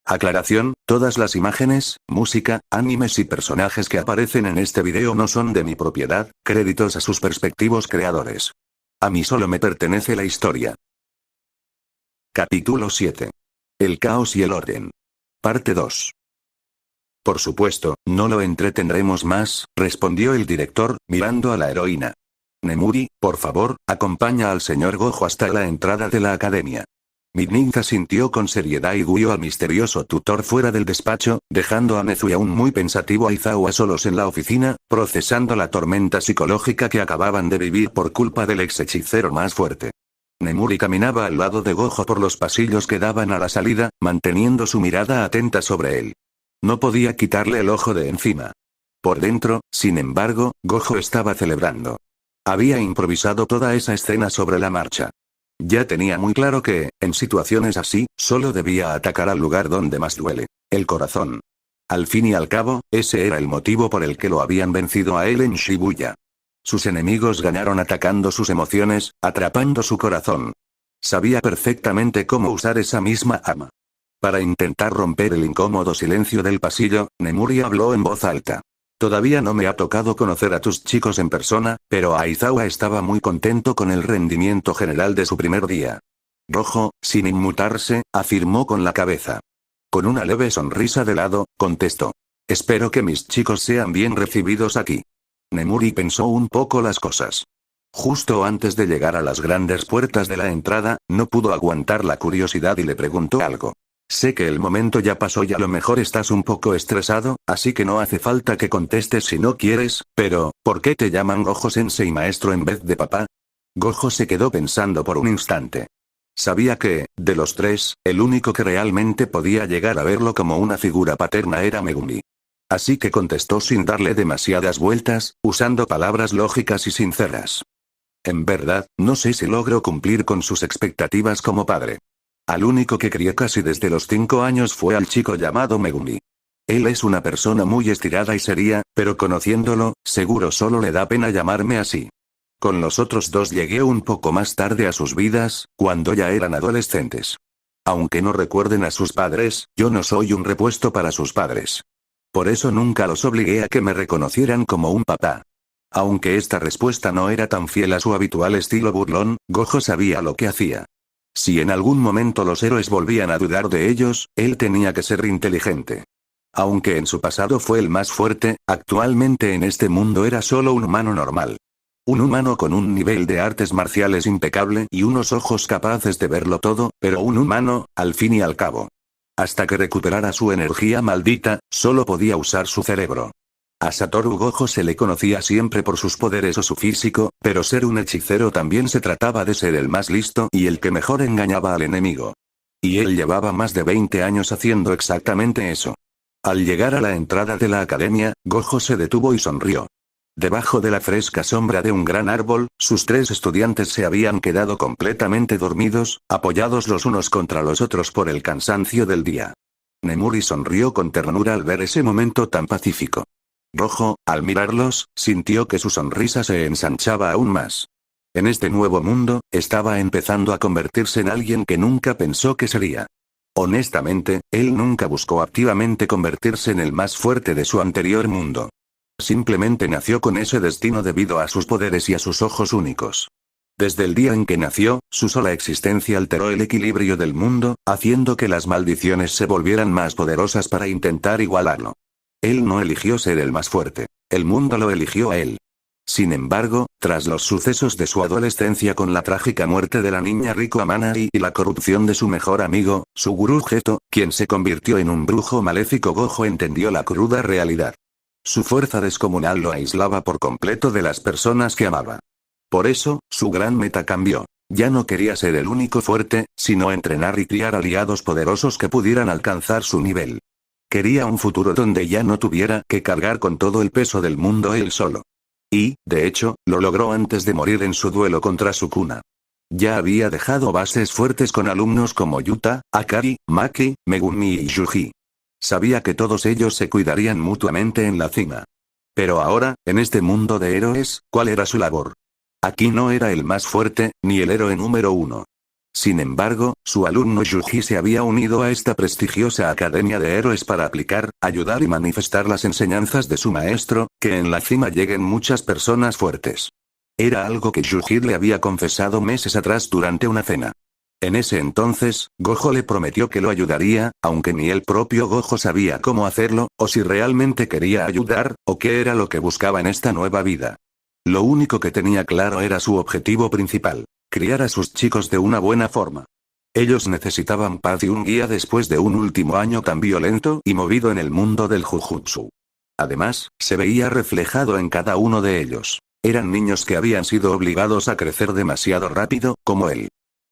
Aclaración, todas las imágenes, música, animes y personajes que aparecen en este video no son de mi propiedad, créditos a sus respectivos creadores. A mí solo me pertenece la historia. Capítulo 7. El caos y el orden. Parte 2. Por supuesto, no lo entretendremos más, respondió el director, mirando a la heroína. Nemuri, por favor, acompaña al señor Gojo hasta la entrada de la academia. Midninza sintió con seriedad y guió al misterioso tutor fuera del despacho, dejando a Nezu y a un muy pensativo Aizawa solos en la oficina, procesando la tormenta psicológica que acababan de vivir por culpa del ex hechicero más fuerte. Nemuri caminaba al lado de Gojo por los pasillos que daban a la salida, manteniendo su mirada atenta sobre él. No podía quitarle el ojo de encima. Por dentro, sin embargo, Gojo estaba celebrando. Había improvisado toda esa escena sobre la marcha. Ya tenía muy claro que, en situaciones así, solo debía atacar al lugar donde más duele, el corazón. Al fin y al cabo, ese era el motivo por el que lo habían vencido a él en Shibuya. Sus enemigos ganaron atacando sus emociones, atrapando su corazón. Sabía perfectamente cómo usar esa misma arma. Para intentar romper el incómodo silencio del pasillo, Nemuri habló en voz alta. Todavía no me ha tocado conocer a tus chicos en persona, pero Aizawa estaba muy contento con el rendimiento general de su primer día. Gojo, sin inmutarse, afirmó con la cabeza. Con una leve sonrisa de lado, contestó. Espero que mis chicos sean bien recibidos aquí. Nemuri pensó un poco las cosas. Justo antes de llegar a las grandes puertas de la entrada, no pudo aguantar la curiosidad y le preguntó algo. Sé que el momento ya pasó y a lo mejor estás un poco estresado, así que no hace falta que contestes si no quieres, pero, ¿por qué te llaman Gojo-sensei maestro en vez de papá? Gojo se quedó pensando por un instante. Sabía que, de los tres, el único que realmente podía llegar a verlo como una figura paterna era Megumi. Así que contestó sin darle demasiadas vueltas, usando palabras lógicas y sinceras. En verdad, no sé si logro cumplir con sus expectativas como padre. Al único que crié casi desde los 5 años fue al chico llamado Megumi. Él es una persona muy estirada y seria, pero conociéndolo, seguro solo le da pena llamarme así. Con los otros dos llegué un poco más tarde a sus vidas, cuando ya eran adolescentes. Aunque no recuerden a sus padres, yo no soy un repuesto para sus padres. Por eso nunca los obligué a que me reconocieran como un papá. Aunque esta respuesta no era tan fiel a su habitual estilo burlón, Gojo sabía lo que hacía. Si en algún momento los héroes volvían a dudar de ellos, él tenía que ser inteligente. Aunque en su pasado fue el más fuerte, actualmente en este mundo era solo un humano normal. Un humano con un nivel de artes marciales impecable y unos ojos capaces de verlo todo, pero un humano, al fin y al cabo. Hasta que recuperara su energía maldita, solo podía usar su cerebro. A Satoru Gojo se le conocía siempre por sus poderes o su físico, pero ser un hechicero también se trataba de ser el más listo y el que mejor engañaba al enemigo. Y él llevaba más de 20 años haciendo exactamente eso. Al llegar a la entrada de la academia, Gojo se detuvo y sonrió. Debajo de la fresca sombra de un gran árbol, sus 3 estudiantes se habían quedado completamente dormidos, apoyados los unos contra los otros por el cansancio del día. Nemuri sonrió con ternura al ver ese momento tan pacífico. Gojo, al mirarlos, sintió que su sonrisa se ensanchaba aún más. En este nuevo mundo, estaba empezando a convertirse en alguien que nunca pensó que sería. Honestamente, él nunca buscó activamente convertirse en el más fuerte de su anterior mundo. Simplemente nació con ese destino debido a sus poderes y a sus ojos únicos. Desde el día en que nació, su sola existencia alteró el equilibrio del mundo, haciendo que las maldiciones se volvieran más poderosas para intentar igualarlo. Él no eligió ser el más fuerte. El mundo lo eligió a él. Sin embargo, tras los sucesos de su adolescencia con la trágica muerte de la niña Riko Amanai y la corrupción de su mejor amigo, Suguru Geto, quien se convirtió en un brujo maléfico, Gojo entendió la cruda realidad. Su fuerza descomunal lo aislaba por completo de las personas que amaba. Por eso, su gran meta cambió. Ya no quería ser el único fuerte, sino entrenar y criar aliados poderosos que pudieran alcanzar su nivel. Quería un futuro donde ya no tuviera que cargar con todo el peso del mundo él solo. Y, de hecho, lo logró antes de morir en su duelo contra Sukuna. Ya había dejado bases fuertes con alumnos como Yuta, Akari, Maki, Megumi y Yuji. Sabía que todos ellos se cuidarían mutuamente en la cima. Pero ahora, en este mundo de héroes, ¿cuál era su labor? Aquí no era el más fuerte, ni el héroe número 1. Sin embargo, su alumno Yuji se había unido a esta prestigiosa academia de héroes para aplicar, ayudar y manifestar las enseñanzas de su maestro, que en la cima lleguen muchas personas fuertes. Era algo que Yuji le había confesado meses atrás durante una cena. En ese entonces, Gojo le prometió que lo ayudaría, aunque ni el propio Gojo sabía cómo hacerlo, o si realmente quería ayudar, o qué era lo que buscaba en esta nueva vida. Lo único que tenía claro era su objetivo principal: criar a sus chicos de una buena forma. Ellos necesitaban paz y un guía después de un último año tan violento y movido en el mundo del Jujutsu. Además, se veía reflejado en cada uno de ellos. Eran niños que habían sido obligados a crecer demasiado rápido, como él.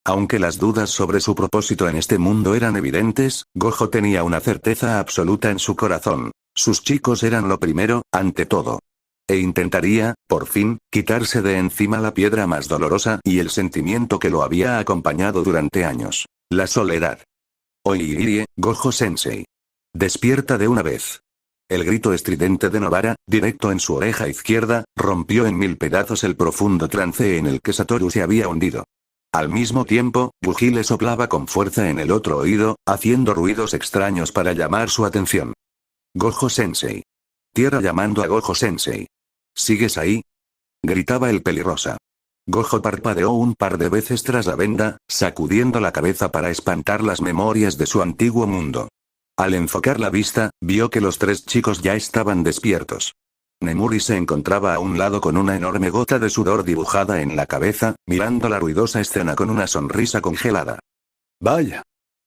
Aunque las dudas sobre su propósito en este mundo eran evidentes, Gojo tenía una certeza absoluta en su corazón: sus chicos eran lo primero, ante todo. E intentaría, por fin, quitarse de encima la piedra más dolorosa y el sentimiento que lo había acompañado durante años: la soledad. Oiirie, Gojo-sensei. Despierta de una vez. El grito estridente de Nobara, directo en su oreja izquierda, rompió en mil pedazos el profundo trance en el que Satoru se había hundido. Al mismo tiempo, Yuji le soplaba con fuerza en el otro oído, haciendo ruidos extraños para llamar su atención. Gojo-sensei. Tierra llamando a Gojo-sensei. ¿Sigues ahí?, gritaba el pelirrosa. Gojo parpadeó un par de veces tras la venda, sacudiendo la cabeza para espantar las memorias de su antiguo mundo. Al enfocar la vista, vio que los tres chicos ya estaban despiertos. Nemuri se encontraba a un lado con una enorme gota de sudor dibujada en la cabeza, mirando la ruidosa escena con una sonrisa congelada. «Vaya.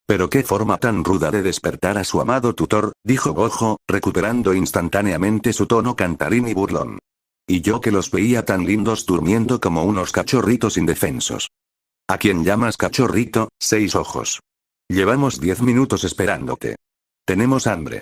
Pero qué forma tan ruda de despertar a su amado tutor», dijo Gojo, recuperando instantáneamente su tono cantarín y burlón. «Y yo que los veía tan lindos durmiendo como unos cachorritos indefensos». «¿A quién llamas cachorrito, seis ojos? Llevamos 10 minutos esperándote. Tenemos hambre»,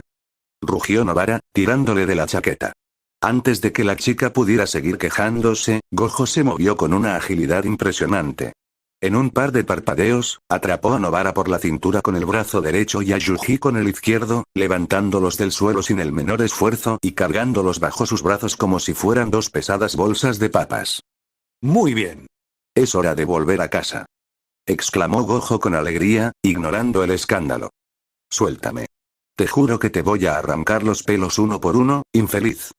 rugió Nobara, tirándole de la chaqueta. Antes de que la chica pudiera seguir quejándose, Gojo se movió con una agilidad impresionante. En un par de parpadeos, atrapó a Nobara por la cintura con el brazo derecho y a Yuji con el izquierdo, levantándolos del suelo sin el menor esfuerzo y cargándolos bajo sus brazos como si fueran dos pesadas bolsas de papas. «Muy bien. Es hora de volver a casa», exclamó Gojo con alegría, ignorando el escándalo. «Suéltame. Te juro que te voy a arrancar los pelos uno por uno, infeliz»,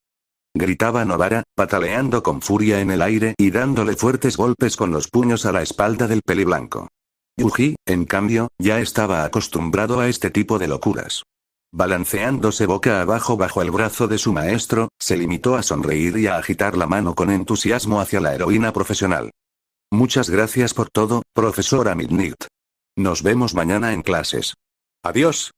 gritaba Nobara, pataleando con furia en el aire y dándole fuertes golpes con los puños a la espalda del peliblanco. Yuji, en cambio, ya estaba acostumbrado a este tipo de locuras. Balanceándose boca abajo bajo el brazo de su maestro, se limitó a sonreír y a agitar la mano con entusiasmo hacia la heroína profesional. «Muchas gracias por todo, profesora Midnight. Nos vemos mañana en clases. Adiós».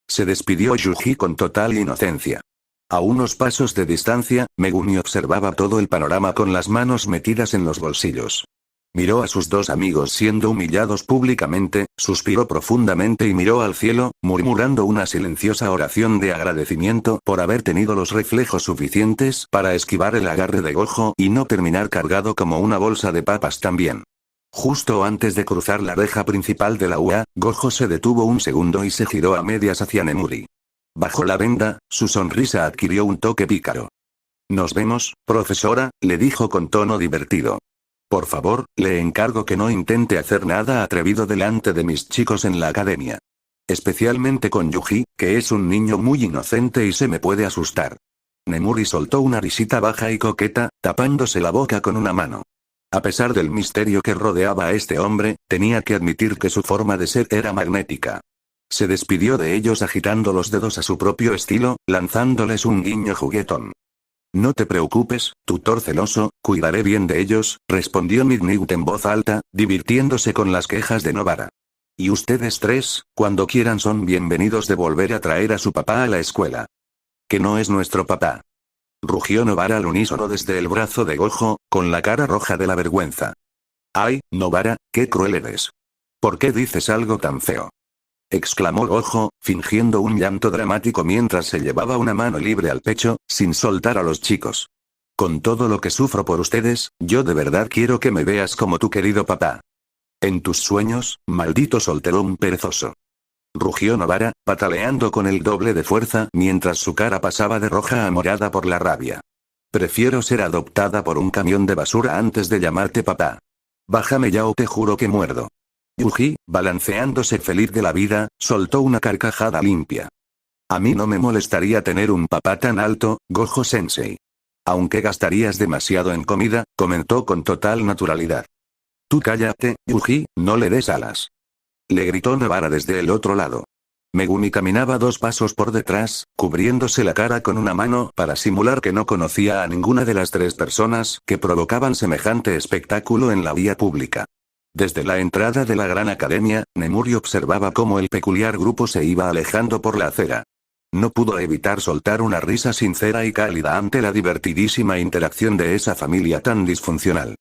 Se despidió Yuji con total inocencia. A unos pasos de distancia, Megumi observaba todo el panorama con las manos metidas en los bolsillos. Miró a sus dos amigos siendo humillados públicamente, suspiró profundamente y miró al cielo, murmurando una silenciosa oración de agradecimiento por haber tenido los reflejos suficientes para esquivar el agarre de Gojo y no terminar cargado como una bolsa de papas también. Justo antes de cruzar la reja principal de la UA, Gojo se detuvo un segundo y se giró a medias hacia Nemuri. Bajo la venda, su sonrisa adquirió un toque pícaro. «Nos vemos, profesora», le dijo con tono divertido. «Por favor, le encargo que no intente hacer nada atrevido delante de mis chicos en la academia. Especialmente con Yuji, que es un niño muy inocente y se me puede asustar». Nemuri soltó una risita baja y coqueta, tapándose la boca con una mano. A pesar del misterio que rodeaba a este hombre, tenía que admitir que su forma de ser era magnética. Se despidió de ellos agitando los dedos a su propio estilo, lanzándoles un guiño juguetón. «No te preocupes, tutor celoso, cuidaré bien de ellos», respondió Midnight en voz alta, divirtiéndose con las quejas de Nobara. «Y ustedes tres, cuando quieran son bienvenidos de volver a traer a su papá a la escuela». «¿Que no es nuestro papá?», rugió Nobara al unísono desde el brazo de Gojo, con la cara roja de la vergüenza. «Ay, Nobara, qué cruel eres. ¿Por qué dices algo tan feo?», exclamó Gojo, fingiendo un llanto dramático mientras se llevaba una mano libre al pecho, sin soltar a los chicos. «Con todo lo que sufro por ustedes, yo de verdad quiero que me veas como tu querido papá. En tus sueños, maldito solterón perezoso», rugió Nobara, pataleando con el doble de fuerza mientras su cara pasaba de roja a morada por la rabia. «Prefiero ser adoptada por un camión de basura antes de llamarte papá. Bájame ya o te juro que muerdo». Yuji, balanceándose feliz de la vida, soltó una carcajada limpia. A mí no me molestaría tener un papá tan alto, Gojo-sensei. Aunque gastarías demasiado en comida, comentó con total naturalidad. Tú cállate, Yuji, no le des alas. Le gritó Nobara desde el otro lado. Megumi caminaba 2 pasos por detrás, cubriéndose la cara con una mano para simular que no conocía a ninguna de las 3 personas que provocaban semejante espectáculo en la vía pública. Desde la entrada de la gran academia, Nemuri observaba cómo el peculiar grupo se iba alejando por la acera. No pudo evitar soltar una risa sincera y cálida ante la divertidísima interacción de esa familia tan disfuncional.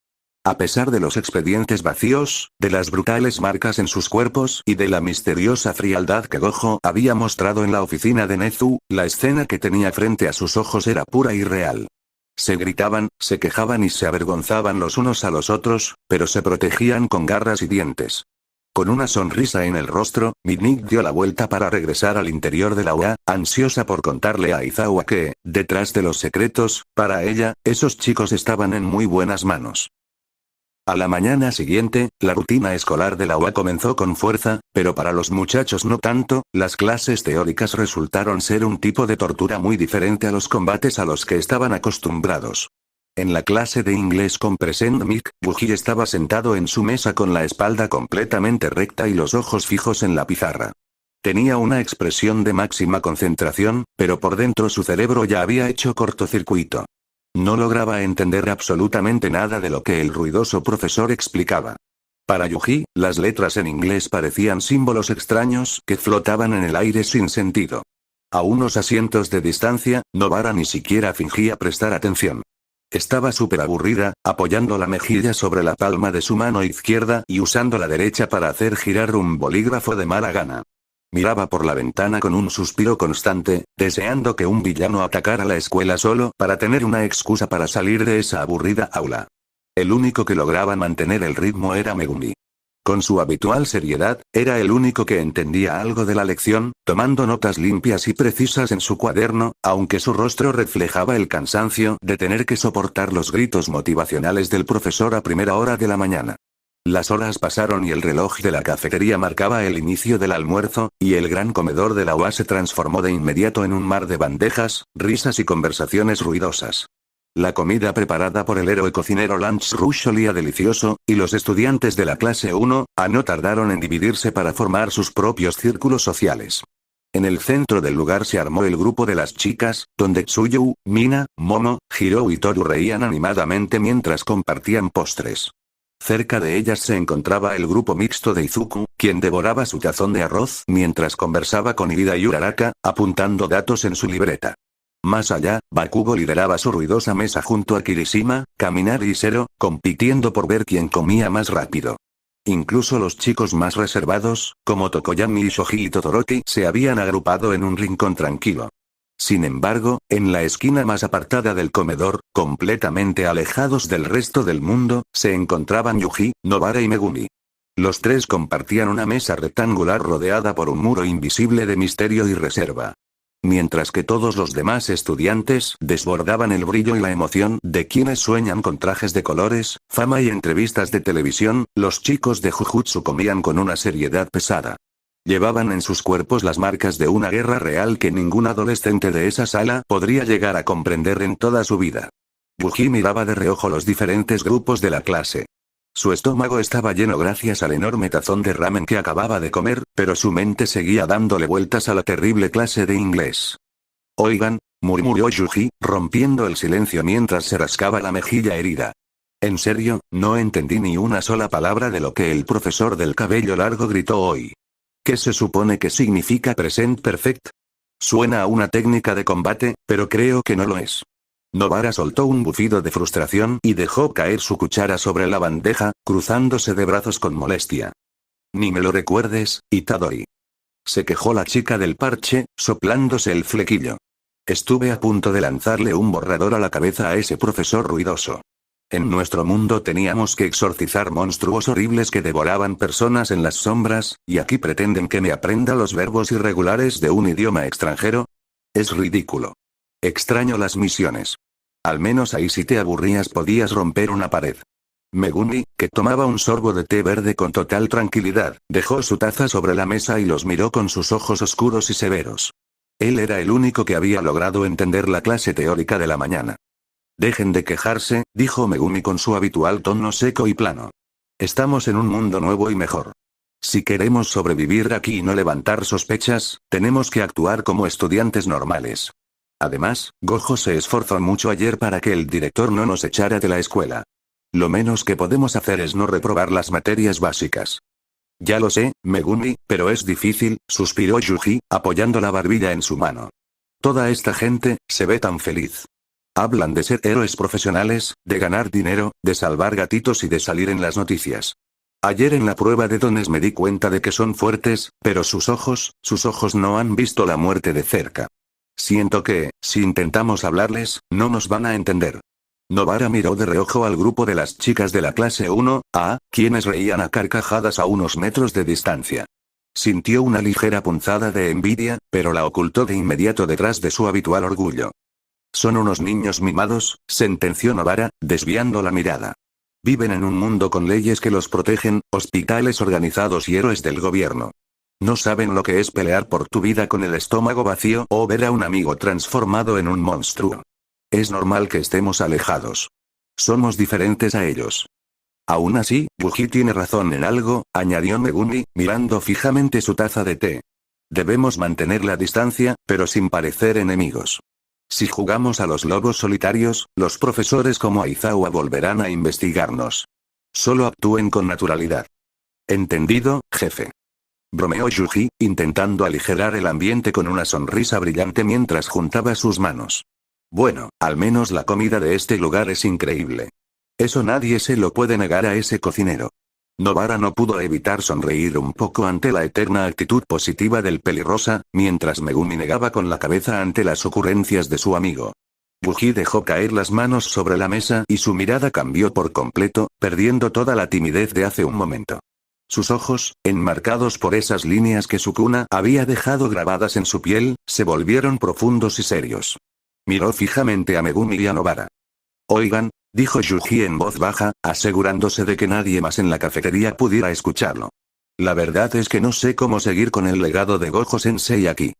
A pesar de los expedientes vacíos, de las brutales marcas en sus cuerpos y de la misteriosa frialdad que Gojo había mostrado en la oficina de Nezu, la escena que tenía frente a sus ojos era pura y real. Se gritaban, se quejaban y se avergonzaban los unos a los otros, pero se protegían con garras y dientes. Con una sonrisa en el rostro, Midnight dio la vuelta para regresar al interior de la UA, ansiosa por contarle a Aizawa que, detrás de los secretos, para ella, esos chicos estaban en muy buenas manos. A la mañana siguiente, la rutina escolar de la UA comenzó con fuerza, pero para los muchachos no tanto, las clases teóricas resultaron ser un tipo de tortura muy diferente a los combates a los que estaban acostumbrados. En la clase de inglés con Present Mic, Yuji estaba sentado en su mesa con la espalda completamente recta y los ojos fijos en la pizarra. Tenía una expresión de máxima concentración, pero por dentro su cerebro ya había hecho cortocircuito. No lograba entender absolutamente nada de lo que el ruidoso profesor explicaba. Para Yuji, las letras en inglés parecían símbolos extraños que flotaban en el aire sin sentido. A unos asientos de distancia, Nobara ni siquiera fingía prestar atención. Estaba súper aburrida, apoyando la mejilla sobre la palma de su mano izquierda y usando la derecha para hacer girar un bolígrafo de mala gana. Miraba por la ventana con un suspiro constante, deseando que un villano atacara la escuela solo para tener una excusa para salir de esa aburrida aula. El único que lograba mantener el ritmo era Megumi. Con su habitual seriedad, era el único que entendía algo de la lección, tomando notas limpias y precisas en su cuaderno, aunque su rostro reflejaba el cansancio de tener que soportar los gritos motivacionales del profesor a primera hora de la mañana. Las horas pasaron y el reloj de la cafetería marcaba el inicio del almuerzo, y el gran comedor de la UA se transformó de inmediato en un mar de bandejas, risas y conversaciones ruidosas. La comida preparada por el héroe cocinero Lunch Rush olía delicioso, y los estudiantes de la clase 1, no tardaron en dividirse para formar sus propios círculos sociales. En el centro del lugar se armó el grupo de las chicas, donde Tsuyu, Mina, Momo, Hiro y Toru reían animadamente mientras compartían postres. Cerca de ellas se encontraba el grupo mixto de Izuku, quien devoraba su tazón de arroz mientras conversaba con Ida y Uraraka, apuntando datos en su libreta. Más allá, Bakugo lideraba su ruidosa mesa junto a Kirishima, Kaminari y Zero, compitiendo por ver quién comía más rápido. Incluso los chicos más reservados, como Tokoyami y Shoji y Todoroki, se habían agrupado en un rincón tranquilo. Sin embargo, en la esquina más apartada del comedor, completamente alejados del resto del mundo, se encontraban Yuji, Nobara y Megumi. Los 3 compartían una mesa rectangular rodeada por un muro invisible de misterio y reserva. Mientras que todos los demás estudiantes desbordaban el brillo y la emoción de quienes sueñan con trajes de colores, fama y entrevistas de televisión, los chicos de Jujutsu comían con una seriedad pesada. Llevaban en sus cuerpos las marcas de una guerra real que ningún adolescente de esa sala podría llegar a comprender en toda su vida. Yuji miraba de reojo los diferentes grupos de la clase. Su estómago estaba lleno gracias al enorme tazón de ramen que acababa de comer, pero su mente seguía dándole vueltas a la terrible clase de inglés. Oigan, murmuró Yuji, rompiendo el silencio mientras se rascaba la mejilla herida. En serio, no entendí ni una sola palabra de lo que el profesor del cabello largo gritó hoy. ¿Qué se supone que significa Present Perfect? Suena a una técnica de combate, pero creo que no lo es. Nobara soltó un bufido de frustración y dejó caer su cuchara sobre la bandeja, cruzándose de brazos con molestia. Ni me lo recuerdes, Itadori. Se quejó la chica del parche, soplándose el flequillo. Estuve a punto de lanzarle un borrador a la cabeza a ese profesor ruidoso. En nuestro mundo teníamos que exorcizar monstruos horribles que devoraban personas en las sombras, y aquí pretenden que me aprenda los verbos irregulares de un idioma extranjero. Es ridículo. Extraño las misiones. Al menos ahí si te aburrías podías romper una pared. Megumi, que tomaba un sorbo de té verde con total tranquilidad, dejó su taza sobre la mesa y los miró con sus ojos oscuros y severos. Él era el único que había logrado entender la clase teórica de la mañana. Dejen de quejarse, dijo Megumi con su habitual tono seco y plano. Estamos en un mundo nuevo y mejor. Si queremos sobrevivir aquí y no levantar sospechas, tenemos que actuar como estudiantes normales. Además, Gojo se esforzó mucho ayer para que el director no nos echara de la escuela. Lo menos que podemos hacer es no reprobar las materias básicas. Ya lo sé, Megumi, pero es difícil, suspiró Yuji, apoyando la barbilla en su mano. Toda esta gente, se ve tan feliz. Hablan de ser héroes profesionales, de ganar dinero, de salvar gatitos y de salir en las noticias. Ayer en la prueba de dones me di cuenta de que son fuertes, pero sus ojos no han visto la muerte de cerca. Siento que, si intentamos hablarles, no nos van a entender. Nobara miró de reojo al grupo de las chicas de la clase 1A, quienes reían a carcajadas a unos metros de distancia. Sintió una ligera punzada de envidia, pero la ocultó de inmediato detrás de su habitual orgullo. Son unos niños mimados, sentenció Nobara, desviando la mirada. Viven en un mundo con leyes que los protegen, hospitales organizados y héroes del gobierno. No saben lo que es pelear por tu vida con el estómago vacío o ver a un amigo transformado en un monstruo. Es normal que estemos alejados. Somos diferentes a ellos. Aún así, Yuji tiene razón en algo, añadió Megumi, mirando fijamente su taza de té. Debemos mantener la distancia, pero sin parecer enemigos. Si jugamos a los lobos solitarios, los profesores como Aizawa volverán a investigarnos. Solo actúen con naturalidad. Entendido, jefe. Bromeó Yuji, intentando aligerar el ambiente con una sonrisa brillante mientras juntaba sus manos. Bueno, al menos la comida de este lugar es increíble. Eso nadie se lo puede negar a ese cocinero. Nobara no pudo evitar sonreír un poco ante la eterna actitud positiva del pelirrosa, mientras Megumi negaba con la cabeza ante las ocurrencias de su amigo. Yuji dejó caer las manos sobre la mesa y su mirada cambió por completo, perdiendo toda la timidez de hace un momento. Sus ojos, enmarcados por esas líneas que Sukuna había dejado grabadas en su piel, se volvieron profundos y serios. Miró fijamente a Megumi y a Nobara. Oigan, dijo Yuji en voz baja, asegurándose de que nadie más en la cafetería pudiera escucharlo. La verdad es que no sé cómo seguir con el legado de Gojo-sensei aquí.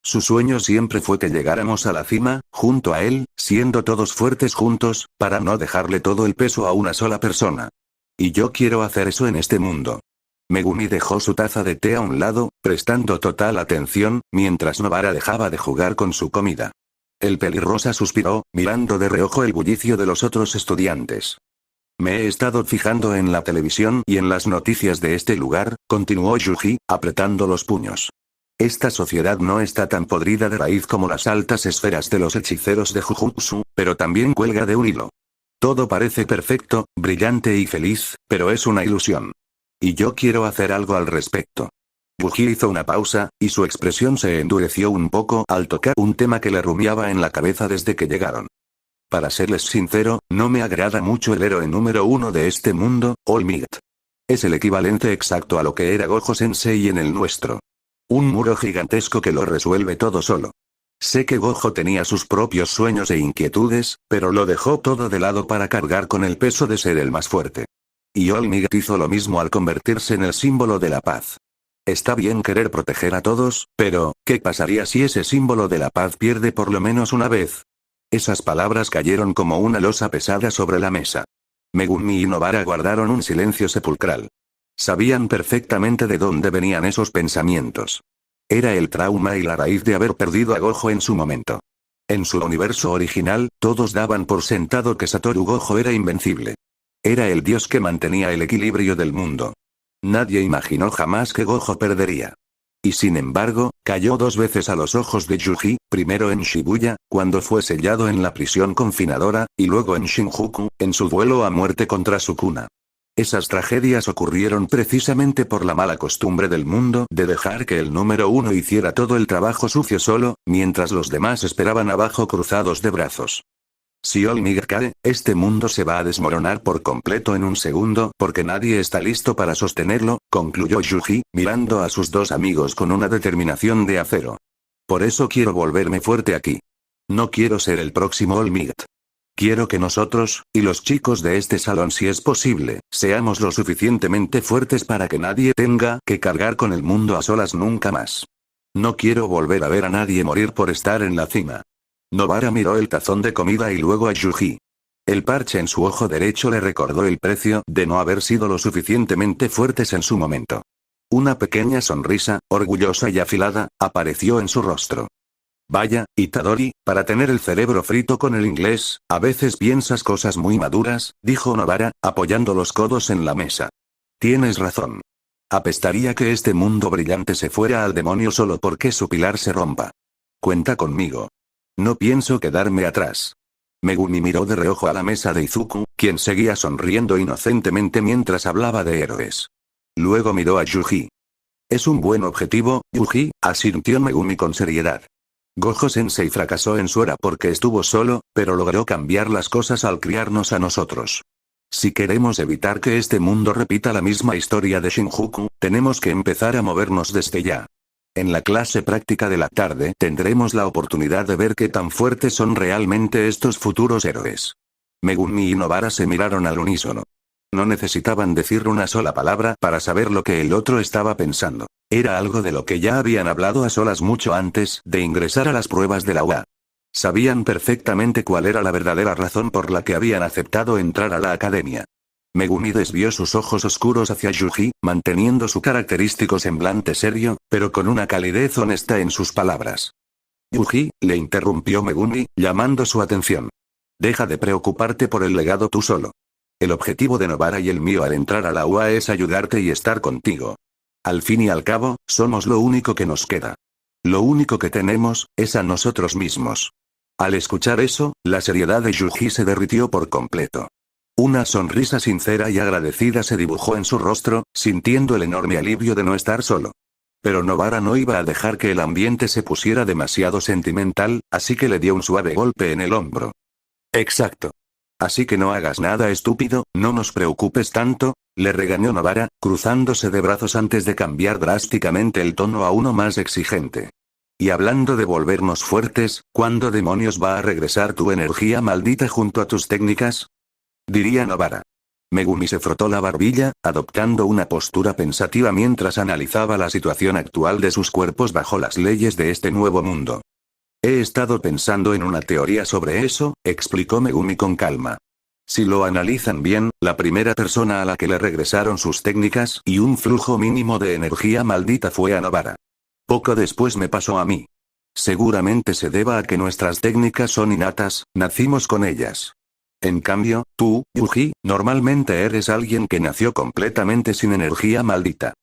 Su sueño siempre fue que llegáramos a la cima, junto a él, siendo todos fuertes juntos, para no dejarle todo el peso a una sola persona. Y yo quiero hacer eso en este mundo. Megumi dejó su taza de té a un lado, prestando total atención, mientras Nobara dejaba de jugar con su comida. El pelirrosa suspiró, mirando de reojo el bullicio de los otros estudiantes. Me he estado fijando en la televisión y en las noticias de este lugar, continuó Yuji, apretando los puños. Esta sociedad no está tan podrida de raíz como las altas esferas de los hechiceros de Jujutsu, pero también cuelga de un hilo. Todo parece perfecto, brillante y feliz, pero es una ilusión. Y yo quiero hacer algo al respecto. Yuji hizo una pausa, y su expresión se endureció un poco al tocar un tema que le rumiaba en la cabeza desde que llegaron. Para serles sincero, no me agrada mucho el héroe número 1 de este mundo, All Might. Es el equivalente exacto a lo que era Gojo-sensei en el nuestro. Un muro gigantesco que lo resuelve todo solo. Sé que Gojo tenía sus propios sueños e inquietudes, pero lo dejó todo de lado para cargar con el peso de ser el más fuerte. Y All Might hizo lo mismo al convertirse en el símbolo de la paz. Está bien querer proteger a todos, pero, ¿qué pasaría si ese símbolo de la paz pierde por lo menos una vez? Esas palabras cayeron como una losa pesada sobre la mesa. Megumi y Nobara guardaron un silencio sepulcral. Sabían perfectamente de dónde venían esos pensamientos. Era el trauma y la raíz de haber perdido a Gojo en su momento. En su universo original, todos daban por sentado que Satoru Gojo era invencible. Era el dios que mantenía el equilibrio del mundo. Nadie imaginó jamás que Gojo perdería. Y sin embargo, cayó 2 veces a los ojos de Yuji, primero en Shibuya, cuando fue sellado en la prisión confinadora, y luego en Shinjuku, en su duelo a muerte contra Sukuna. Esas tragedias ocurrieron precisamente por la mala costumbre del mundo de dejar que el número 1 hiciera todo el trabajo sucio solo, mientras los demás esperaban abajo cruzados de brazos. Si All Might cae, este mundo se va a desmoronar por completo en un segundo porque nadie está listo para sostenerlo, concluyó Yuji, mirando a sus 2 amigos con una determinación de acero. Por eso quiero volverme fuerte aquí. No quiero ser el próximo All Might. Quiero que nosotros, y los chicos de este salón si es posible, seamos lo suficientemente fuertes para que nadie tenga que cargar con el mundo a solas nunca más. No quiero volver a ver a nadie morir por estar en la cima. Nobara miró el tazón de comida y luego a Yuji. El parche en su ojo derecho le recordó el precio de no haber sido lo suficientemente fuertes en su momento. Una pequeña sonrisa, orgullosa y afilada, apareció en su rostro. Vaya, Itadori, para tener el cerebro frito con el inglés, a veces piensas cosas muy maduras, dijo Nobara, apoyando los codos en la mesa. Tienes razón. Apestaría que este mundo brillante se fuera al demonio solo porque su pilar se rompa. Cuenta conmigo. No pienso quedarme atrás. Megumi miró de reojo a la mesa de Izuku, quien seguía sonriendo inocentemente mientras hablaba de héroes. Luego miró a Yuji. Es un buen objetivo, Yuji, asintió Megumi con seriedad. Gojo-sensei fracasó en Suera porque estuvo solo, pero logró cambiar las cosas al criarnos a nosotros. Si queremos evitar que este mundo repita la misma historia de Shinjuku, tenemos que empezar a movernos desde ya. En la clase práctica de la tarde tendremos la oportunidad de ver qué tan fuertes son realmente estos futuros héroes. Megumi y Nobara se miraron al unísono. No necesitaban decir una sola palabra para saber lo que el otro estaba pensando. Era algo de lo que ya habían hablado a solas mucho antes de ingresar a las pruebas de la UA. Sabían perfectamente cuál era la verdadera razón por la que habían aceptado entrar a la academia. Megumi desvió sus ojos oscuros hacia Yuji, manteniendo su característico semblante serio, pero con una calidez honesta en sus palabras. Yuji, le interrumpió Megumi, llamando su atención. Deja de preocuparte por el legado tú solo. El objetivo de Nobara y el mío al entrar a la UA es ayudarte y estar contigo. Al fin y al cabo, somos lo único que nos queda. Lo único que tenemos, es a nosotros mismos. Al escuchar eso, la seriedad de Yuji se derritió por completo. Una sonrisa sincera y agradecida se dibujó en su rostro, sintiendo el enorme alivio de no estar solo. Pero Nobara no iba a dejar que el ambiente se pusiera demasiado sentimental, así que le dio un suave golpe en el hombro. Exacto. Así que no hagas nada estúpido, no nos preocupes tanto, le regañó Nobara, cruzándose de brazos antes de cambiar drásticamente el tono a uno más exigente. Y hablando de volvernos fuertes, ¿cuándo demonios va a regresar tu energía maldita junto a tus técnicas? Diría Nobara. Megumi se frotó la barbilla, adoptando una postura pensativa mientras analizaba la situación actual de sus cuerpos bajo las leyes de este nuevo mundo. He estado pensando en una teoría sobre eso, explicó Megumi con calma. Si lo analizan bien, la primera persona a la que le regresaron sus técnicas y un flujo mínimo de energía maldita fue a Nobara. Poco después me pasó a mí. Seguramente se deba a que nuestras técnicas son innatas, nacimos con ellas. En cambio, tú, Yuji, normalmente eres alguien que nació completamente sin energía maldita.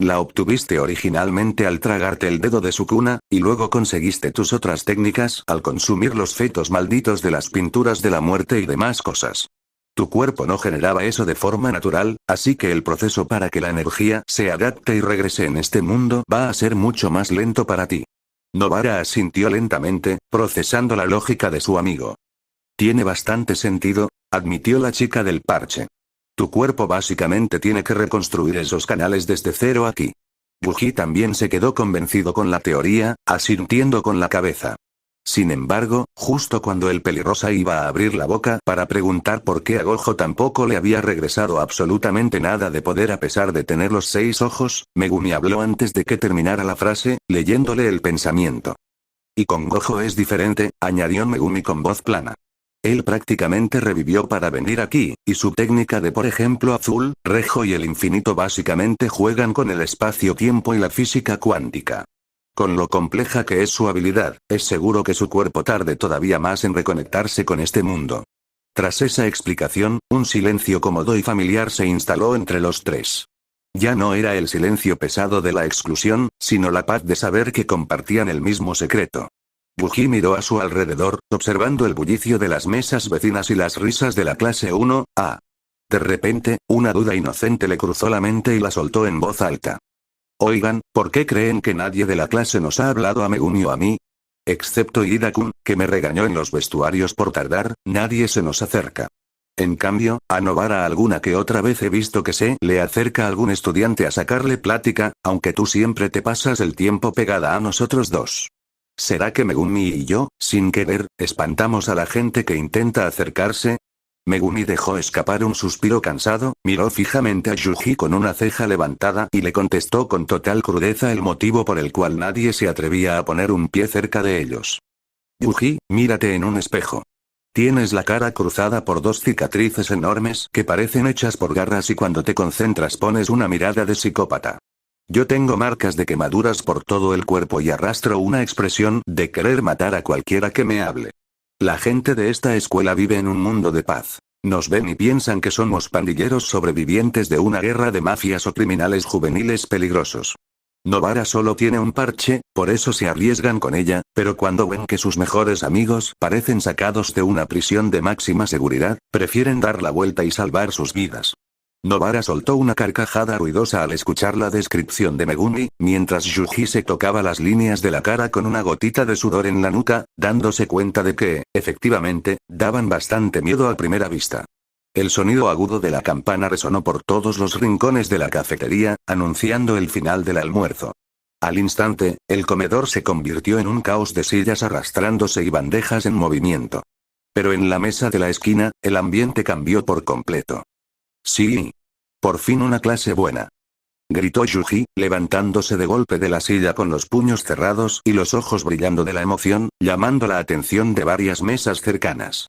La obtuviste originalmente al tragarte el dedo de Sukuna, y luego conseguiste tus otras técnicas al consumir los fetos malditos de las pinturas de la muerte y demás cosas. Tu cuerpo no generaba eso de forma natural, así que el proceso para que la energía se adapte y regrese en este mundo va a ser mucho más lento para ti. Nobara asintió lentamente, procesando la lógica de su amigo. Tiene bastante sentido, admitió la chica del parche. Tu cuerpo básicamente tiene que reconstruir esos canales desde cero aquí. Yuji también se quedó convencido con la teoría, asintiendo con la cabeza. Sin embargo, justo cuando el pelirrosa iba a abrir la boca para preguntar por qué a Gojo tampoco le había regresado absolutamente nada de poder a pesar de tener los 6 ojos, Megumi habló antes de que terminara la frase, leyéndole el pensamiento. Y con Gojo es diferente, añadió Megumi con voz plana. Él prácticamente revivió para venir aquí, y su técnica de por ejemplo azul, rejo y el infinito básicamente juegan con el espacio-tiempo y la física cuántica. Con lo compleja que es su habilidad, es seguro que su cuerpo tarde todavía más en reconectarse con este mundo. Tras esa explicación, un silencio cómodo y familiar se instaló entre los tres. Ya no era el silencio pesado de la exclusión, sino la paz de saber que compartían el mismo secreto. Yuji miró a su alrededor, observando el bullicio de las mesas vecinas y las risas de la clase 1A. De repente, una duda inocente le cruzó la mente y la soltó en voz alta. Oigan, ¿por qué creen que nadie de la clase nos ha hablado a Megumi o a mí? Excepto Ida-kun, que me regañó en los vestuarios por tardar, nadie se nos acerca. En cambio, a Nobara alguna que otra vez he visto que se le acerca algún estudiante a sacarle plática, aunque tú siempre te pasas el tiempo pegada a nosotros dos. ¿Será que Megumi y yo, sin querer, espantamos a la gente que intenta acercarse? Megumi dejó escapar un suspiro cansado, miró fijamente a Yuji con una ceja levantada y le contestó con total crudeza el motivo por el cual nadie se atrevía a poner un pie cerca de ellos. Yuji, mírate en un espejo. Tienes la cara cruzada por dos cicatrices enormes que parecen hechas por garras y cuando te concentras pones una mirada de psicópata. Yo tengo marcas de quemaduras por todo el cuerpo y arrastro una expresión de querer matar a cualquiera que me hable. La gente de esta escuela vive en un mundo de paz. Nos ven y piensan que somos pandilleros sobrevivientes de una guerra de mafias o criminales juveniles peligrosos. Novara solo tiene un parche, por eso se arriesgan con ella, pero cuando ven que sus mejores amigos parecen sacados de una prisión de máxima seguridad, prefieren dar la vuelta y salvar sus vidas. Novara soltó una carcajada ruidosa al escuchar la descripción de Megumi, mientras Yuji se tocaba las líneas de la cara con una gotita de sudor en la nuca, dándose cuenta de que, efectivamente, daban bastante miedo a primera vista. El sonido agudo de la campana resonó por todos los rincones de la cafetería, anunciando el final del almuerzo. Al instante, el comedor se convirtió en un caos de sillas arrastrándose y bandejas en movimiento. Pero en la mesa de la esquina, el ambiente cambió por completo. Sí. Por fin una clase buena. Gritó Yuji, levantándose de golpe de la silla con los puños cerrados y los ojos brillando de la emoción, llamando la atención de varias mesas cercanas.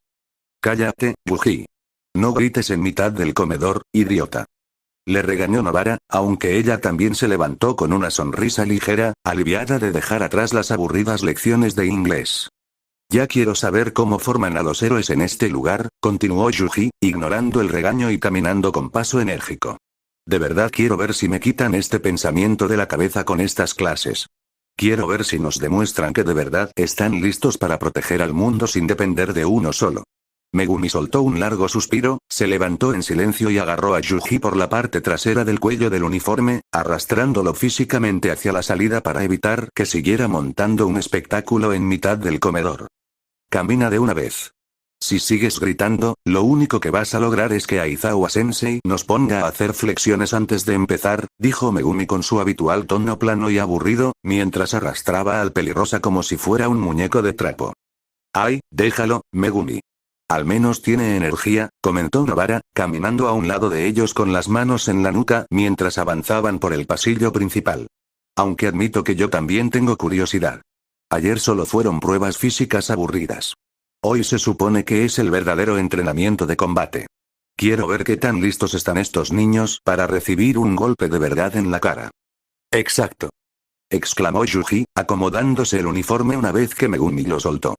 Cállate, Yuji. No grites en mitad del comedor, idiota. Le regañó Novara, aunque ella también se levantó con una sonrisa ligera, aliviada de dejar atrás las aburridas lecciones de inglés. Ya quiero saber cómo forman a los héroes en este lugar, continuó Yuji, ignorando el regaño y caminando con paso enérgico. De verdad quiero ver si me quitan este pensamiento de la cabeza con estas clases. Quiero ver si nos demuestran que de verdad están listos para proteger al mundo sin depender de uno solo. Megumi soltó un largo suspiro, se levantó en silencio y agarró a Yuji por la parte trasera del cuello del uniforme, arrastrándolo físicamente hacia la salida para evitar que siguiera montando un espectáculo en mitad del comedor. Camina de una vez. Si sigues gritando, lo único que vas a lograr es que Aizawa-sensei nos ponga a hacer flexiones antes de empezar, dijo Megumi con su habitual tono plano y aburrido, mientras arrastraba al pelirrosa como si fuera un muñeco de trapo. Ay, déjalo, Megumi. Al menos tiene energía, comentó Novara, caminando a un lado de ellos con las manos en la nuca mientras avanzaban por el pasillo principal. Aunque admito que yo también tengo curiosidad. Ayer solo fueron pruebas físicas aburridas. Hoy se supone que es el verdadero entrenamiento de combate. Quiero ver qué tan listos están estos niños para recibir un golpe de verdad en la cara. Exacto. Exclamó Yuji, acomodándose el uniforme una vez que Megumi lo soltó.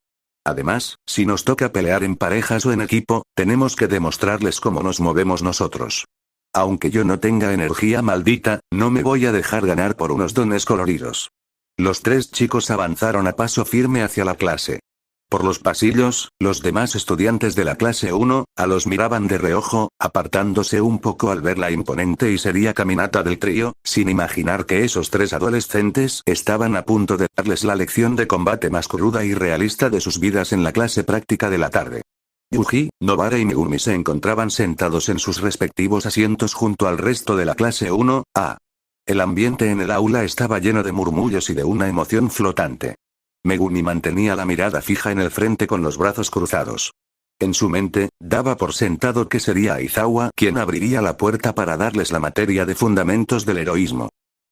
Además, si nos toca pelear en parejas o en equipo, tenemos que demostrarles cómo nos movemos nosotros. Aunque yo no tenga energía maldita, no me voy a dejar ganar por unos dones coloridos. Los tres chicos avanzaron a paso firme hacia la clase. Por los pasillos, los demás estudiantes de la clase 1, los miraban de reojo, apartándose un poco al ver la imponente y seria caminata del trío, sin imaginar que esos tres adolescentes estaban a punto de darles la lección de combate más cruda y realista de sus vidas en la clase práctica de la tarde. Yuji, Novara y Megumi se encontraban sentados en sus respectivos asientos junto al resto de la clase 1A. El ambiente en el aula estaba lleno de murmullos y de una emoción flotante. Megumi mantenía la mirada fija en el frente con los brazos cruzados. En su mente, daba por sentado que sería Aizawa quien abriría la puerta para darles la materia de fundamentos del heroísmo.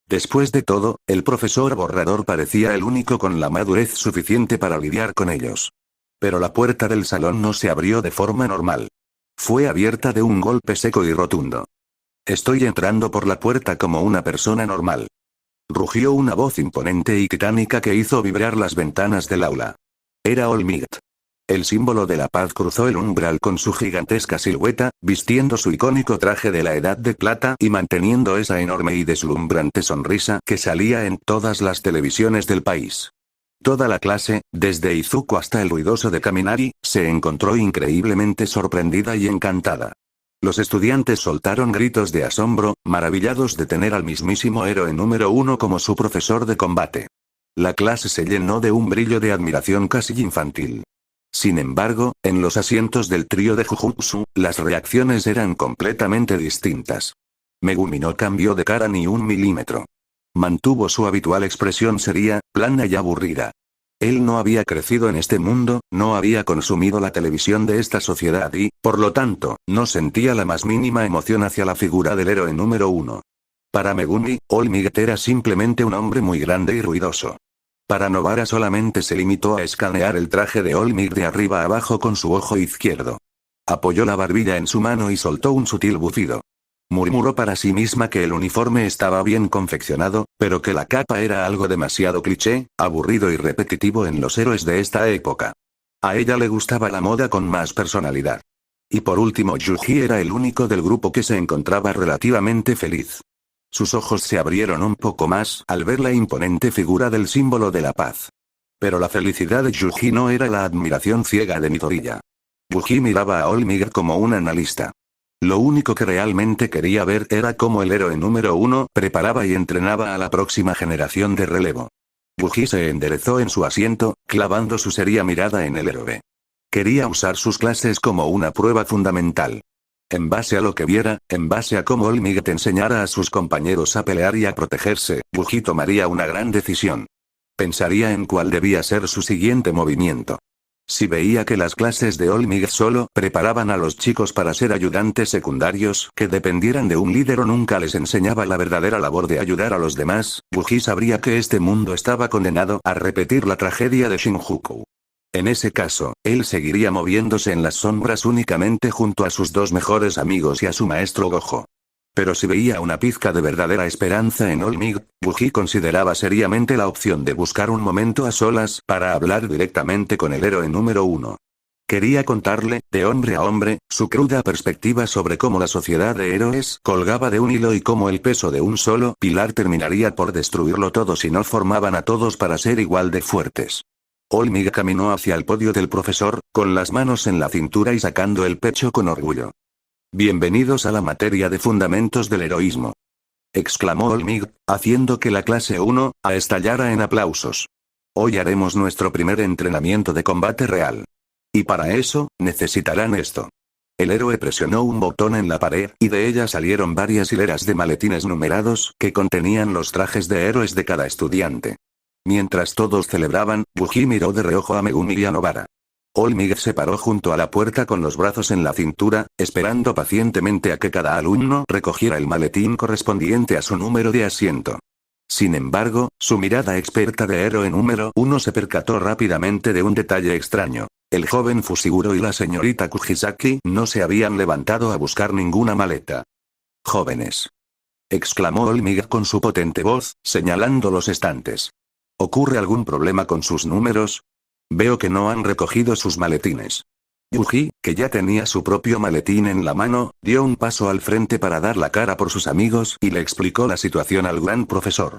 Después de todo, el profesor Borrador parecía el único con la madurez suficiente para lidiar con ellos. Pero la puerta del salón no se abrió de forma normal. Fue abierta de un golpe seco y rotundo. Estoy entrando por la puerta como una persona normal. Rugió una voz imponente y titánica que hizo vibrar las ventanas del aula. Era All Might. El símbolo de la paz cruzó el umbral con su gigantesca silueta, vistiendo su icónico traje de la Edad de Plata y manteniendo esa enorme y deslumbrante sonrisa que salía en todas las televisiones del país. Toda la clase, desde Izuku hasta el ruidoso de Kaminari, se encontró increíblemente sorprendida y encantada. Los estudiantes soltaron gritos de asombro, maravillados de tener al mismísimo héroe número 1 como su profesor de combate. La clase se llenó de un brillo de admiración casi infantil. Sin embargo, en los asientos del trío de Jujutsu, las reacciones eran completamente distintas. Megumi no cambió de cara ni un milímetro. Mantuvo su habitual expresión seria, plana y aburrida. Él no había crecido en este mundo, no había consumido la televisión de esta sociedad y, por lo tanto, no sentía la más mínima emoción hacia la figura del héroe número uno. Para Megumi, All Might era simplemente un hombre muy grande y ruidoso. Para Nobara solamente se limitó a escanear el traje de All Might de arriba a abajo con su ojo izquierdo. Apoyó la barbilla en su mano y soltó un sutil bufido. Murmuró para sí misma que el uniforme estaba bien confeccionado, pero que la capa era algo demasiado cliché, aburrido y repetitivo en los héroes de esta época. A ella le gustaba la moda con más personalidad. Y por último, Yuji era el único del grupo que se encontraba relativamente feliz. Sus ojos se abrieron un poco más al ver la imponente figura del símbolo de la paz. Pero la felicidad de Yuji no era la admiración ciega de Midoriya. Yuji miraba a All Might como un analista. Lo único que realmente quería ver era cómo el héroe número uno preparaba y entrenaba a la próxima generación de relevo. Yuji se enderezó en su asiento, clavando su seria mirada en el héroe. Quería usar sus clases como una prueba fundamental. En base a lo que viera, en base a cómo All Might enseñara a sus compañeros a pelear y a protegerse, Yuji tomaría una gran decisión. Pensaría en cuál debía ser su siguiente movimiento. Si veía que las clases de All Might solo preparaban a los chicos para ser ayudantes secundarios que dependieran de un líder o nunca les enseñaba la verdadera labor de ayudar a los demás, Yuji sabría que este mundo estaba condenado a repetir la tragedia de Shinjuku. En ese caso, él seguiría moviéndose en las sombras únicamente junto a sus dos mejores amigos y a su maestro Gojo. Pero si veía una pizca de verdadera esperanza en All Might, Yuji consideraba seriamente la opción de buscar un momento a solas para hablar directamente con el héroe número uno. Quería contarle, de hombre a hombre, su cruda perspectiva sobre cómo la sociedad de héroes colgaba de un hilo y cómo el peso de un solo pilar terminaría por destruirlo todo si no formaban a todos para ser igual de fuertes. All Might caminó hacia el podio del profesor, con las manos en la cintura y sacando el pecho con orgullo. «Bienvenidos a la materia de fundamentos del heroísmo», exclamó All Might, haciendo que la clase 1A estallara en aplausos. «Hoy haremos nuestro primer entrenamiento de combate real. Y para eso, necesitarán esto». El héroe presionó un botón en la pared y de ella salieron varias hileras de maletines numerados que contenían los trajes de héroes de cada estudiante. Mientras todos celebraban, Yuji miró de reojo a Megumi y a Nobara. All Might se paró junto a la puerta con los brazos en la cintura, esperando pacientemente a que cada alumno recogiera el maletín correspondiente a su número de asiento. Sin embargo, su mirada experta de héroe número uno se percató rápidamente de un detalle extraño. El joven Fushiguro y la señorita Kujisaki no se habían levantado a buscar ninguna maleta. «Jóvenes», exclamó All Might con su potente voz, señalando los estantes. ¿Ocurre algún problema con sus números? Veo que no han recogido sus maletines. Yuji, que ya tenía su propio maletín en la mano, dio un paso al frente para dar la cara por sus amigos y le explicó la situación al gran profesor.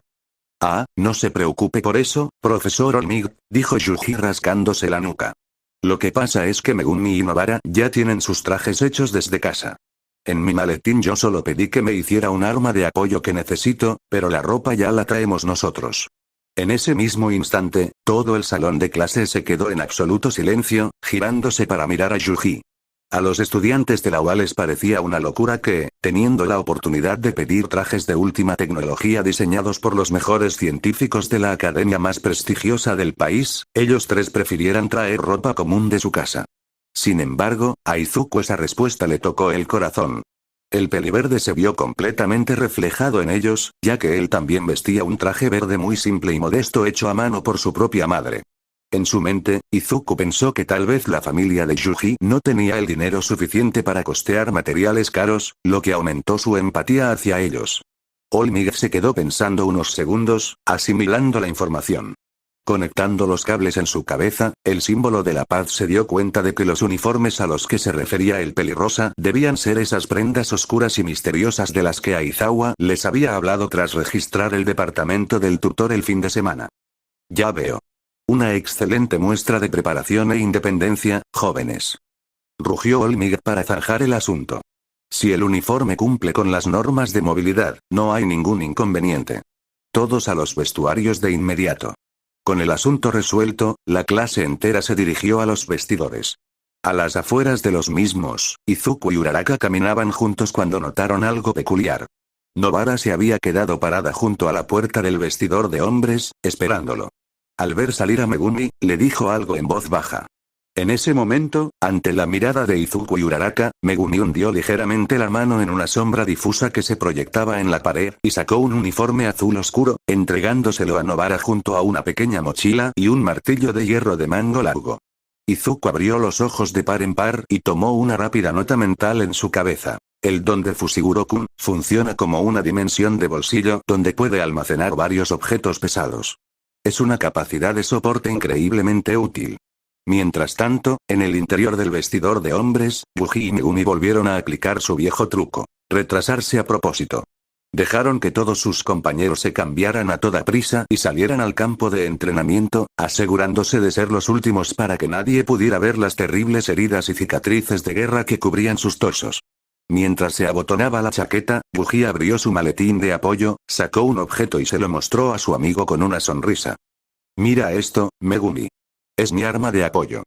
«Ah, no se preocupe por eso, profesor All Might», dijo Yuji rascándose la nuca. «Lo que pasa es que Megumi y Nobara ya tienen sus trajes hechos desde casa. En mi maletín yo solo pedí que me hiciera un arma de apoyo que necesito, pero la ropa ya la traemos nosotros». En ese mismo instante, todo el salón de clase se quedó en absoluto silencio, girándose para mirar a Yuji. A los estudiantes de la UA les parecía una locura que, teniendo la oportunidad de pedir trajes de última tecnología diseñados por los mejores científicos de la academia más prestigiosa del país, ellos tres prefirieran traer ropa común de su casa. Sin embargo, a Izuku esa respuesta le tocó el corazón. El peliverde se vio completamente reflejado en ellos, ya que él también vestía un traje verde muy simple y modesto hecho a mano por su propia madre. En su mente, Izuku pensó que tal vez la familia de Yuji no tenía el dinero suficiente para costear materiales caros, lo que aumentó su empatía hacia ellos. All Might se quedó pensando unos segundos, asimilando la información. Conectando los cables en su cabeza, el símbolo de la paz se dio cuenta de que los uniformes a los que se refería el pelirrosa debían ser esas prendas oscuras y misteriosas de las que Aizawa les había hablado tras registrar el departamento del tutor el fin de semana. «Ya veo. Una excelente muestra de preparación e independencia, jóvenes», rugió All Might para zanjar el asunto. «Si el uniforme cumple con las normas de movilidad, no hay ningún inconveniente. Todos a los vestuarios de inmediato». Con el asunto resuelto, la clase entera se dirigió a los vestidores. A las afueras de los mismos, Izuku y Uraraka caminaban juntos cuando notaron algo peculiar. Nobara se había quedado parada junto a la puerta del vestidor de hombres, esperándolo. Al ver salir a Megumi, le dijo algo en voz baja. En ese momento, ante la mirada de Izuku y Uraraka, Megumi hundió ligeramente la mano en una sombra difusa que se proyectaba en la pared, y sacó un uniforme azul oscuro, entregándoselo a Nobara junto a una pequeña mochila y un martillo de hierro de mango largo. Izuku abrió los ojos de par en par y tomó una rápida nota mental en su cabeza. El don de Fushiguro-kun funciona como una dimensión de bolsillo donde puede almacenar varios objetos pesados. Es una capacidad de soporte increíblemente útil. Mientras tanto, en el interior del vestidor de hombres, Yuji y Megumi volvieron a aplicar su viejo truco: retrasarse a propósito. Dejaron que todos sus compañeros se cambiaran a toda prisa y salieran al campo de entrenamiento, asegurándose de ser los últimos para que nadie pudiera ver las terribles heridas y cicatrices de guerra que cubrían sus torsos. Mientras se abotonaba la chaqueta, Yuji abrió su maletín de apoyo, sacó un objeto y se lo mostró a su amigo con una sonrisa. «Mira esto, Megumi. Es mi arma de apoyo.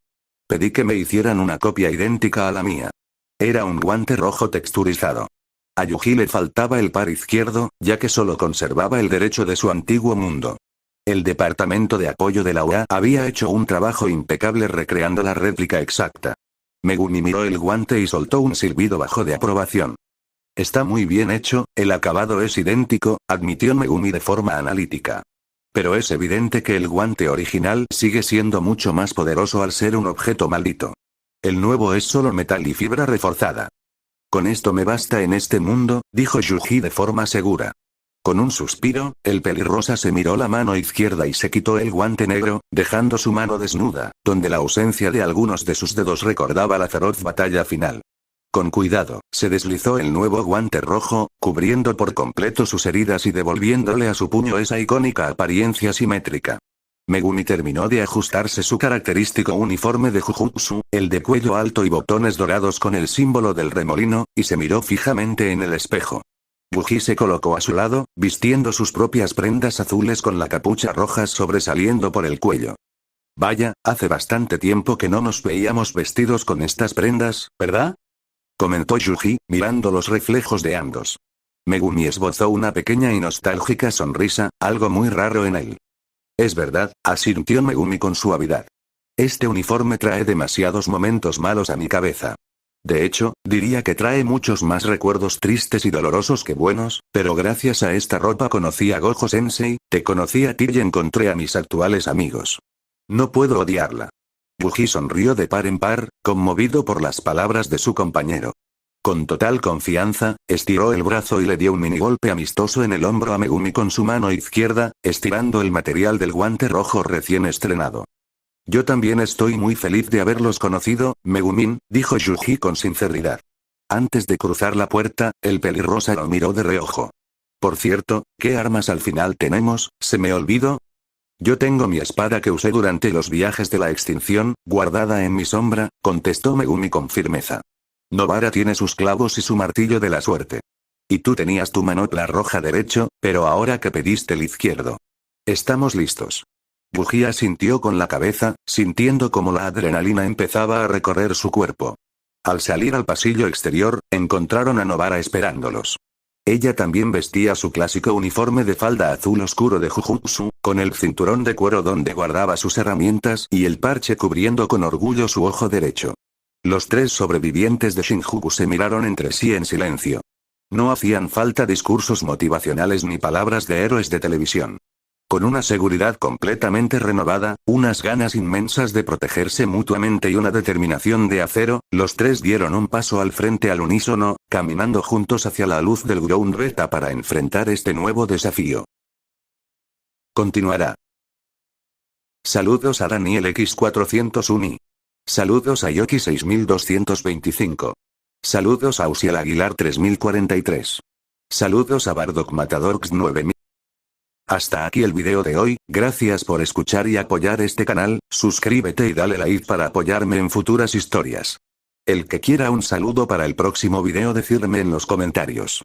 Pedí que me hicieran una copia idéntica a la mía». Era un guante rojo texturizado. A Yuji le faltaba el par izquierdo, ya que solo conservaba el derecho de su antiguo mundo. El departamento de apoyo de la UA había hecho un trabajo impecable recreando la réplica exacta. Megumi miró el guante y soltó un silbido bajo de aprobación. «Está muy bien hecho, el acabado es idéntico», admitió Megumi de forma analítica. «Pero es evidente que el guante original sigue siendo mucho más poderoso al ser un objeto maldito. El nuevo es solo metal y fibra reforzada». «Con esto me basta en este mundo», dijo Yuji de forma segura. Con un suspiro, el pelirrosa se miró la mano izquierda y se quitó el guante negro, dejando su mano desnuda, donde la ausencia de algunos de sus dedos recordaba la feroz batalla final. Con cuidado, se deslizó el nuevo guante rojo, cubriendo por completo sus heridas y devolviéndole a su puño esa icónica apariencia simétrica. Megumi terminó de ajustarse su característico uniforme de Jujutsu, el de cuello alto y botones dorados con el símbolo del remolino, y se miró fijamente en el espejo. Yuji se colocó a su lado, vistiendo sus propias prendas azules con la capucha roja sobresaliendo por el cuello. «Vaya, hace bastante tiempo que no nos veíamos vestidos con estas prendas, ¿verdad?», comentó Yuji, mirando los reflejos de ambos. Megumi esbozó una pequeña y nostálgica sonrisa, algo muy raro en él. «Es verdad», asintió Megumi con suavidad. «Este uniforme trae demasiados momentos malos a mi cabeza. De hecho, diría que trae muchos más recuerdos tristes y dolorosos que buenos, pero gracias a esta ropa conocí a Gojo Sensei, te conocí a ti y encontré a mis actuales amigos. No puedo odiarla». Yuji sonrió de par en par, conmovido por las palabras de su compañero. Con total confianza, estiró el brazo y le dio un minigolpe amistoso en el hombro a Megumi con su mano izquierda, estirando el material del guante rojo recién estrenado. «Yo también estoy muy feliz de haberlos conocido, Megumin», dijo Yuji con sinceridad. Antes de cruzar la puerta, el pelirrosa lo miró de reojo. «Por cierto, ¿qué armas al final tenemos? ¿Se me olvidó?» «Yo tengo mi espada que usé durante los viajes de la extinción, guardada en mi sombra», contestó Megumi con firmeza. «Nobara tiene sus clavos y su martillo de la suerte. Y tú tenías tu manopla roja derecho, pero ahora que pediste el izquierdo. Estamos listos». Yuji asintió con la cabeza, sintiendo como la adrenalina empezaba a recorrer su cuerpo. Al salir al pasillo exterior, encontraron a Nobara esperándolos. Ella también vestía su clásico uniforme de falda azul oscuro de Jujutsu, con el cinturón de cuero donde guardaba sus herramientas y el parche cubriendo con orgullo su ojo derecho. Los tres sobrevivientes de Shinjuku se miraron entre sí en silencio. No hacían falta discursos motivacionales ni palabras de héroes de televisión. Con una seguridad completamente renovada, unas ganas inmensas de protegerse mutuamente y una determinación de acero, los tres dieron un paso al frente al unísono, caminando juntos hacia la luz del Ground Beta para enfrentar este nuevo desafío. Continuará. Saludos a Daniel X401. Saludos a Yoki 6225. Saludos a Usiel Aguilar 3043. Saludos a Bardock Matador 9000. Hasta aquí el video de hoy, gracias por escuchar y apoyar este canal, suscríbete y dale like para apoyarme en futuras historias. El que quiera un saludo para el próximo video decirme en los comentarios.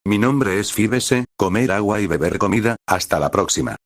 Mi nombre es Fibese, comer agua y beber comida, hasta la próxima.